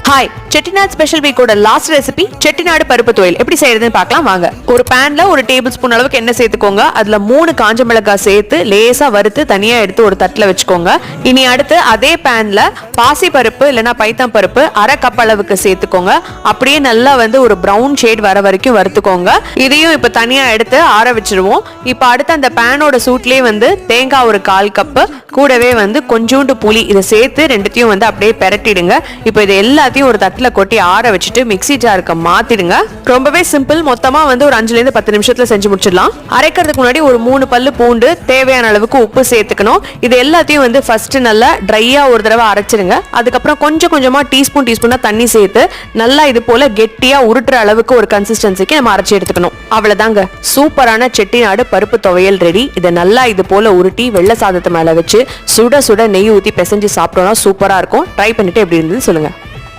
Hi, Chettinad special வீக்கோட last recipe Chettinad பருப்பு துவையல் எப்படி செய்யறதுன்னு பார்க்கலாம் வாங்க. ஒரு பேன்ல ஒரு டேபிள் ஸ்பூன் அளவுக்கு எண்ணெய் சேர்த்துக்கோங்க. அதுல 3 காஞ்ச மிளகாய் சேர்த்து லேசா வறுத்து தனியா எடுத்து ஒரு தட்டுல வச்சுக்கோங்க. இனி அடுத்து அதே பேன்ல பாசி பருப்பு இல்லைன்னா பைத்தம் பருப்பு 1/2 கப் அளவுக்கு சேர்த்துக்கோங்க. அப்படியே நல்லா ஒரு ப்ரௌன் ஷேட் வர வரைக்கும் வறுத்துக்கோங்க. இதையும் இப்ப தனியா எடுத்து ஆற வச்சிருவோம். இப்ப அடுத்து அந்த பேனோட சூட்லயே தேங்காய் ஒரு 1/4 கப்பு, கூடவே கொஞ்சோண்டு புளி இதை சேர்த்து ரெண்டுத்தையும் அப்படியே பெரட்டிடுங்க. இப்போ இது எல்லாத்தையும் ஒரு தட்டுல கொட்டி ஆற வச்சுட்டு மிக்ஸி ஜாருக்கு மாத்திடுங்க. ரொம்பவே சிம்பிள். மொத்தமா ஒரு 5ல இருந்து 10 நிமிஷத்துல செஞ்சு முடிச்சிடலாம். அரைக்கிறதுக்கு முன்னாடி ஒரு 3 பல்லு பூண்டு, தேவையான அளவுக்கு உப்பு சேர்த்துக்கணும். இது எல்லாத்தையும் ஃபர்ஸ்ட் நல்லா ட்ரையா ஒரு தடவை அரைச்சிருங்க. அதுக்கப்புறம் கொஞ்சம் கொஞ்சமா டீஸ்பூனா தண்ணி சேர்த்து நல்லா இது போல கெட்டியா உருட்டுற அளவுக்கு ஒரு கன்சிஸ்டன்சிக்கு நம்ம அரைச்சி எடுத்துக்கணும். அவ்வளவுதாங்க, சூப்பரான செட்டிநாடு பருப்பு துவையல் ரெடி. இதை நல்லா இது போல உருட்டி வெள்ளை சாதத்து மேல வச்சு சுட சுட நெய் ஊத்தி பிசைஞ்சு சாப்பிட்டோம்னா சூப்பரா இருக்கும். ட்ரை பண்ணிட்டு எப்படி இருந்தது சொல்லுங்க.